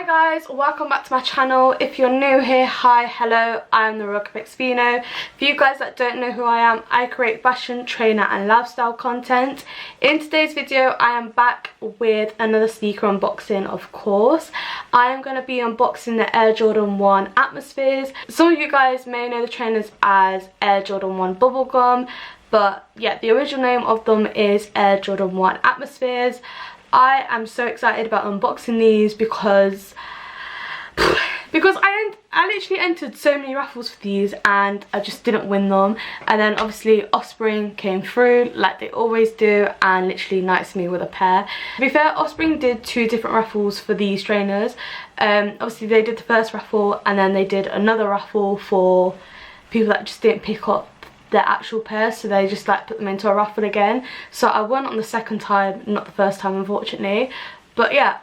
Hi guys, welcome back to my channel. If you're new here, hi, hello, I'm the real Capxvino. For you guys that don't know who I am, I create fashion, trainer and lifestyle content. In today's video, I am back with another sneaker unboxing, of course. I am going to be unboxing the Air Jordan 1 Atmospheres. Some of you guys may know the trainers as Air Jordan 1 Bubblegum, but yeah, the original name of them is Air Jordan 1 Atmospheres. I am so excited about unboxing these because I literally entered so many raffles for these and I just didn't win them, and then obviously Offspring came through like they always do and literally knights me with a pair. To be fair, Offspring did two different raffles for these trainers. Obviously they did the first raffle and then they did another raffle for people that just didn't pick up their actual pairs, so they just like put them into a raffle again. So I won on the second time, not the first time unfortunately, but yeah,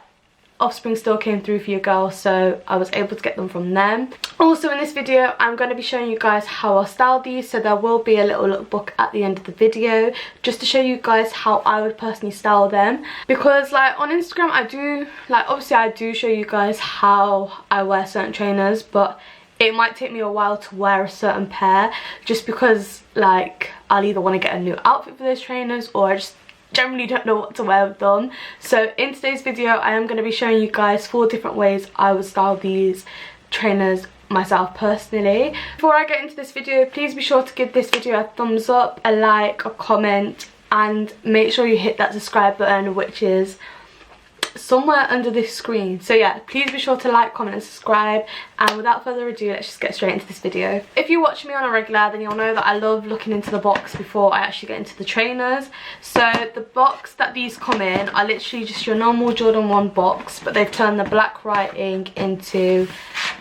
Offspring still came through for your girl, so I was able to get them from them. Also in this video I'm going to be showing you guys how I styled these, so there will be a little lookbook at the end of the video just to show you guys how I would personally style them, because like on Instagram I do, like obviously I do show you guys how I wear certain trainers, but it might take me a while to wear a certain pair just because like I'll either want to get a new outfit for those trainers or I just generally don't know what to wear with them. So in today's video I am going to be showing you guys 4 different ways I would style these trainers myself personally. Before I get into this video, please be sure to give this video a thumbs up, a like, a comment, and make sure you hit that subscribe button, which is somewhere under this screen. So yeah, please be sure to like, comment and subscribe, and without further ado, let's just get straight into this video. If you watch me on a regular, then you'll know that I love looking into the box before I actually get into the trainers. So the box that these come in are literally just your normal Jordan 1 box, but they've turned the black writing into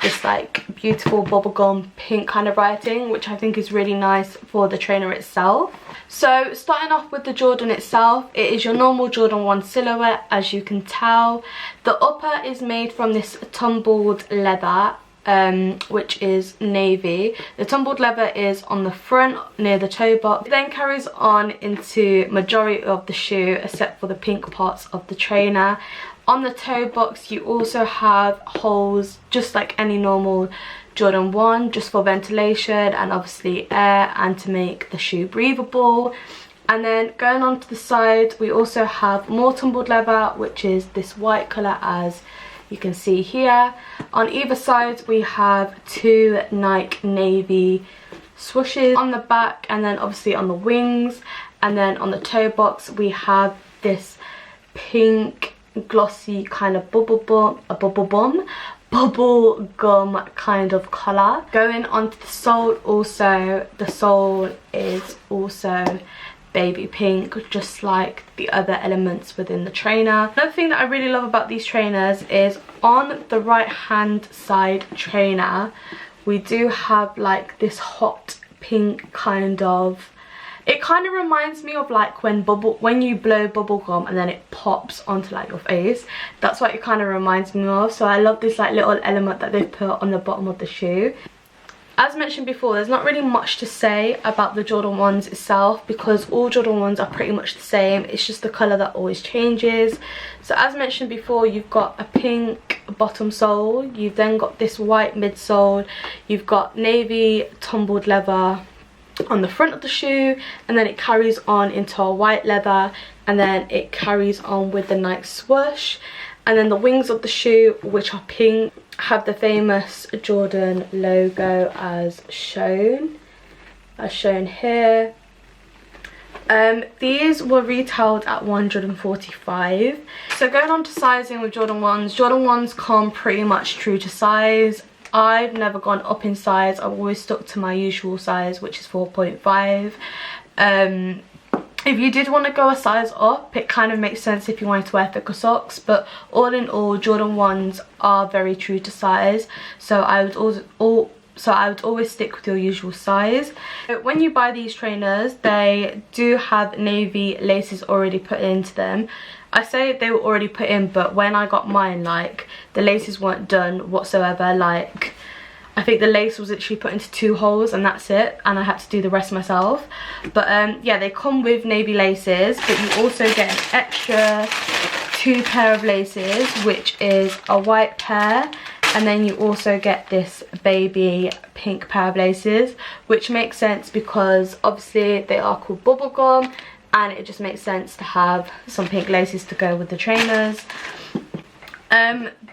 this like beautiful bubblegum pink kind of writing, which I think is really nice for the trainer itself. So starting off with the Jordan itself, it is your normal Jordan 1 silhouette, as you can tell. The upper is made from this tumbled leather, which is navy. The tumbled leather is on the front near the toe box. It then carries on into majority of the shoe except for the pink parts of the trainer. On the toe box you also have holes just like any normal Jordan 1, just for ventilation and obviously air and to make the shoe breathable. And then going on to the side we also have more tumbled leather, which is this white colour as you can see here. On either side we have 2 Nike navy swooshes on the back and then obviously on the wings, and then on the toe box we have this pink glossy kind of bubble gum kind of colour. Going on to the sole, also the sole is also baby pink, just like the other elements within the trainer. Another thing that I really love about these trainers is on the right hand side trainer we do have like this hot pink kind of, it kind of reminds me of like when you blow bubble gum and then it pops onto like your face. That's what it kind of reminds me of. So I love this like little element that they've put on the bottom of the shoe. As mentioned before, there's not really much to say about the Jordan 1s itself because all Jordan 1s are pretty much the same. It's just the colour that always changes. So as mentioned before, you've got a pink bottom sole, you've then got this white midsole, you've got navy tumbled leather on the front of the shoe, and then it carries on into a white leather, and then it carries on with the Nike swoosh. And then the wings of the shoe, which are pink, have the famous Jordan logo as shown here. These were retailed at $145. So going on to sizing with Jordan 1s, Jordan 1s come pretty much true to size. I've never gone up in size. I've always stuck to my usual size, which is 4.5. If you did want to go a size up, it kind of makes sense if you wanted to wear thicker socks, but all in all Jordan 1s are very true to size, so I would always stick with your usual size. When you buy these trainers, they do have navy laces already put into them. I say they were already put in, but when I got mine, like the laces weren't done whatsoever. Like I think the lace was literally put into 2 holes and that's it, and I had to do the rest myself. But yeah, they come with navy laces, but you also get an extra two pair of laces, which is a white pair, and then you also get this baby pink pair of laces, which makes sense because obviously they are called bubblegum, and it just makes sense to have some pink laces to go with the trainers.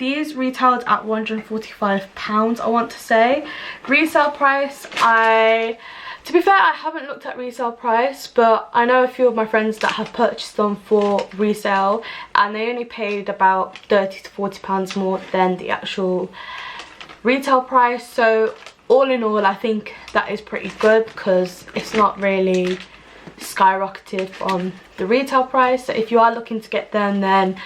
These retailed at £145, I want to say. Resale price, to be fair, I haven't looked at resale price, but I know a few of my friends that have purchased them for resale, and they only paid about £30 to £40 more than the actual retail price. So all in all, I think that is pretty good because it's not really skyrocketed from the retail price. So if you are looking to get them, then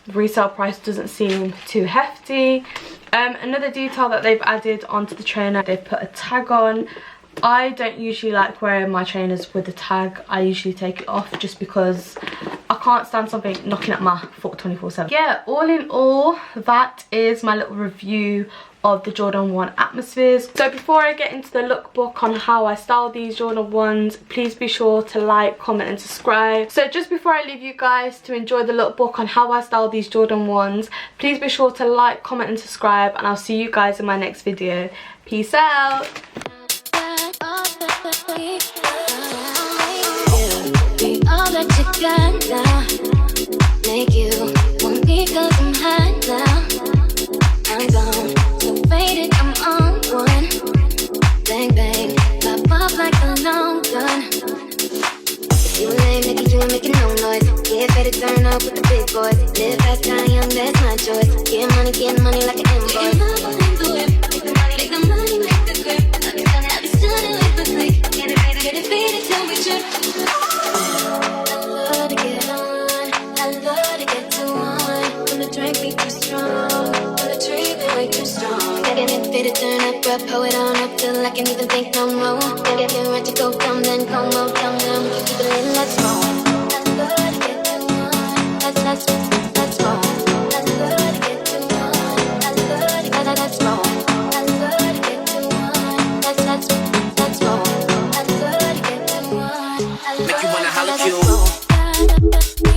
the resale price doesn't seem too hefty. Another detail that they've added onto the trainer, they've put a tag on. I don't usually like wearing my trainers with a tag. I usually take it off just because I can't stand something knocking at my foot 24/7. Yeah, all in all, that is my little review of the Jordan 1 Atmospheres. So before I get into the lookbook on how I style these Jordan 1s, please be sure to like, comment and subscribe. So just before I leave you guys to enjoy the lookbook on how I style these Jordan 1s, please be sure to like, comment and subscribe, and I'll see you guys in my next video. Peace out. Be all that you got now. Make you want me 'cause I'm hot now. I'm gone, so faded, I'm on one. Bang bang, pop off like a long gun. If you ain't making, you ain't making no noise. Get ready to turn up with the big boys. Live fast, die young, that's my choice. Get money like an invoice. Make the money, make the money, make the grip. I'll be stunning with the click. Get it faded till we trip. I love to get on, I love to get to one. When the drink be too strong, when the drink be way too strong. Get it faded, turn up, bro, pull it on up till I can't even think no more. Get ready to go down, then come on down, then we can keep it lit, let's roll. I love to get to one, let's roll. I love to get to one, I love to get, let's roll. I love to get to one, let's roll. I love to get to one, I love to get, let's roll.